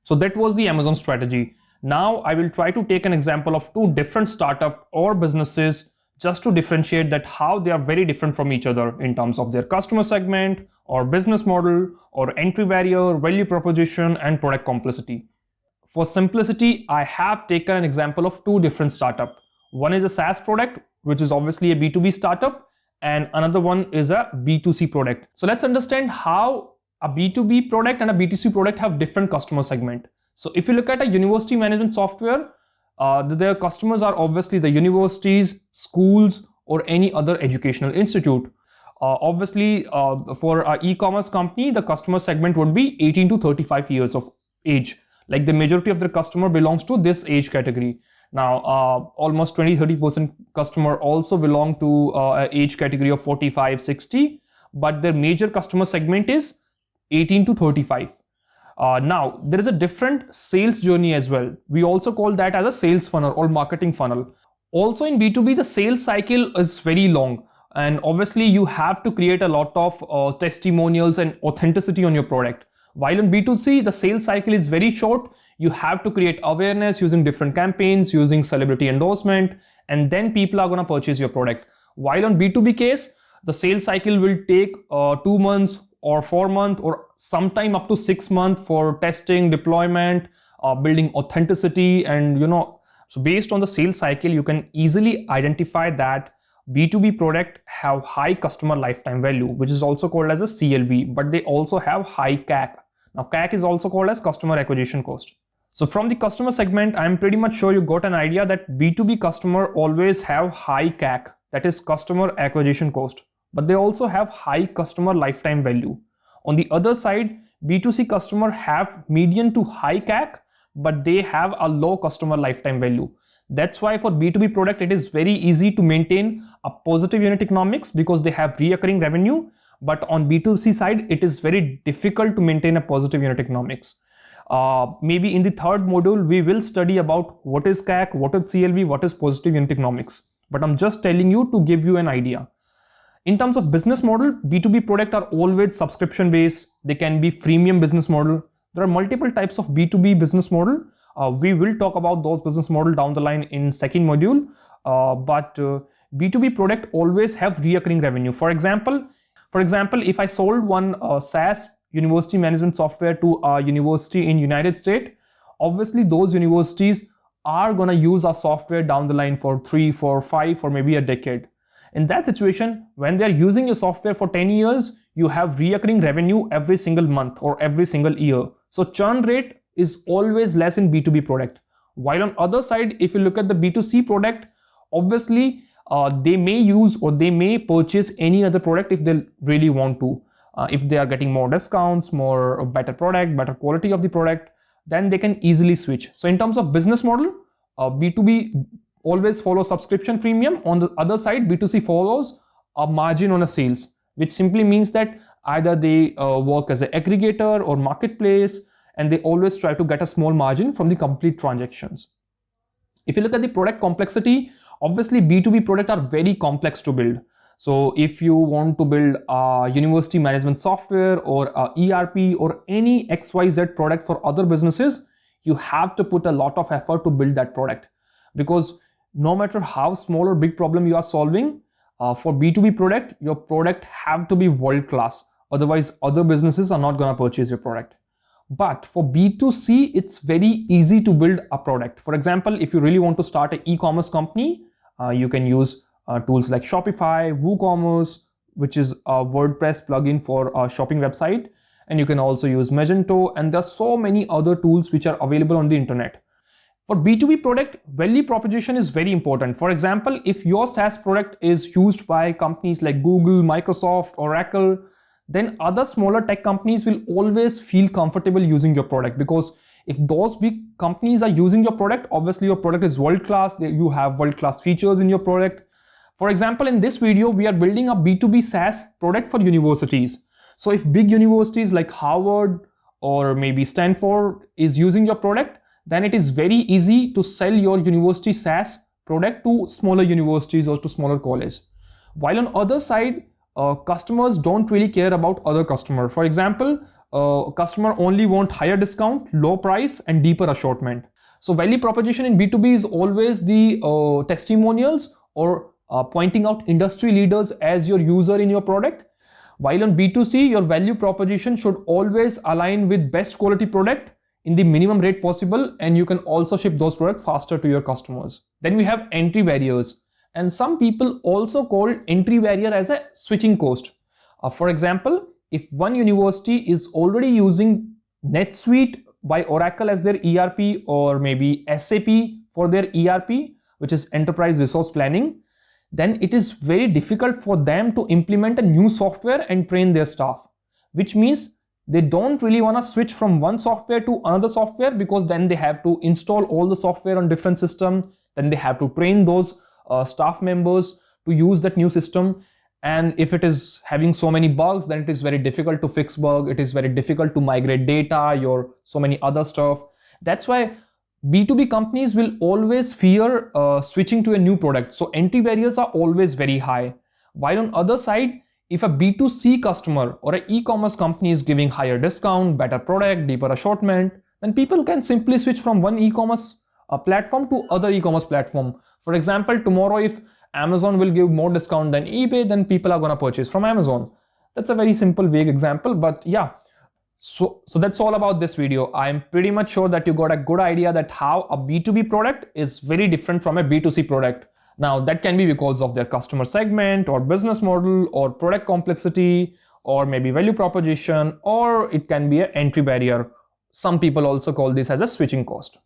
So that was the Amazon strategy. Now I will try to take an example of two different startup or businesses just to differentiate that how they are very different from each other in terms of their customer segment or business model or entry barrier, value proposition, and product complexity. For simplicity, I have taken an example of two different startups. One is a SaaS product, which is obviously a B2B startup, and another one is a B2C product. So let's understand how a B2B product and a B2C product have different customer segment. So if you look at a university management software, their customers are obviously the universities, schools, or any other educational institute. Obviously, for an e-commerce company, the customer segment would be 18 to 35 years of age. Like the majority of their customer belongs to this age category. Now, almost 20-30% customer also belong to an age category of 45-60, but their major customer segment is 18 to 35. Now, there is a different sales journey as well. We also call that as a sales funnel or marketing funnel. Also in B2B, the sales cycle is very long. And obviously, you have to create a lot of testimonials and authenticity on your product. While in B2C, the sales cycle is very short. You have to create awareness using different campaigns, using celebrity endorsement, and then people are going to purchase your product. While on B2B case, the sales cycle will take 2 months or 4 months or sometime up to 6 months for testing, deployment, building authenticity, and so based on the sales cycle, you can easily identify that B2B product have high customer lifetime value, which is also called as a CLV, but they also have high CAC. Now CAC is also called as customer acquisition cost. So from the customer segment, I'm pretty much sure you got an idea that B2B customer always have high CAC, that is customer acquisition cost, but they also have high customer lifetime value. On the other side, B2C customer have median to high CAC, but they have a low customer lifetime value. That's why for B2B product, it is very easy to maintain a positive unit economics because they have recurring revenue. But on B2C side, it is very difficult to maintain a positive unit economics. Maybe in the third module, we will study about what is CAC, what is CLV, what is positive unit economics. But I'm just telling you to give you an idea. In terms of business model, B2B product are always subscription based. They can be freemium business model. There are multiple types of B2B business model. We will talk about those business model down the line in second module. But B2B product always have recurring revenue. For example, if I sold one SaaS university management software to a university in United States, obviously those universities are going to use our software down the line for 3, 4, 5, or maybe a decade. In that situation, when they're using your software for 10 years, you have recurring revenue every single month or every single year. So churn rate is always less in B2B product. While on other side, if you look at the B2C product, obviously they may use or they may purchase any other product if they really want to. If they are getting more discounts, more better product, better quality of the product, then they can easily switch. So in terms of business model, B2B always follows subscription freemium. On the other side, B2C follows a margin on a sales, which simply means that either they work as an aggregator or marketplace, and they always try to get a small margin from the complete transactions. If you look at the product complexity, obviously B2B products are very complex to build. So if you want to build a university management software or a ERP or any XYZ product for other businesses, you have to put a lot of effort to build that product. Because no matter how small or big problem you are solving, for B2B product, your product have to be world class. Otherwise, other businesses are not going to purchase your product. But for B2C, it's very easy to build a product. For example, if you really want to start an e-commerce company, you can use tools like Shopify, WooCommerce, which is a WordPress plugin for a shopping website. And you can also use Magento. And there are so many other tools which are available on the internet. For B2B product, value proposition is very important. For example, if your SaaS product is used by companies like Google, Microsoft, Oracle, then other smaller tech companies will always feel comfortable using your product, because if those big companies are using your product, obviously your product is world-class, you have world-class features in your product. For example, in this video, we are building a B2B SaaS product for universities. So if big universities like Harvard or maybe Stanford is using your product, then it is very easy to sell your university SaaS product to smaller universities or to smaller colleges. While on other side, customers don't really care about other customer. For example, customer only want higher discount, low price, and deeper assortment. So value proposition in B2B is always the testimonials or pointing out industry leaders as your user in your product. While on B2C, your value proposition should always align with best quality product in the minimum rate possible, and you can also ship those products faster to your customers. Then we have entry barriers, and some people also call entry barrier as a switching cost. For example, if one university is already using NetSuite by Oracle as their ERP, or maybe SAP for their ERP, which is Enterprise Resource Planning, then it is very difficult for them to implement a new software and train their staff, which means they don't really want to switch from one software to another software, because then they have to install all the software on different system, then they have to train those staff members to use that new system. And if it is having so many bugs, then it is very difficult to fix bug, it is very difficult to migrate data, your so many other stuff. That's why B2B companies will always fear switching to a new product. So entry barriers are always very high. While on other side, if a B2C customer or an e-commerce company is giving higher discount, better product, deeper assortment, then people can simply switch from one e-commerce platform to other e-commerce platform. For example, tomorrow if Amazon will give more discount than eBay, then people are gonna purchase from Amazon. That's a very simple, vague example, but yeah. So that's all about this video. I'm pretty much sure that you got a good idea that how a B2B product is very different from a B2C product. Now that can be because of their customer segment or business model or product complexity or maybe value proposition, or it can be an entry barrier. Some people also call this as a switching cost.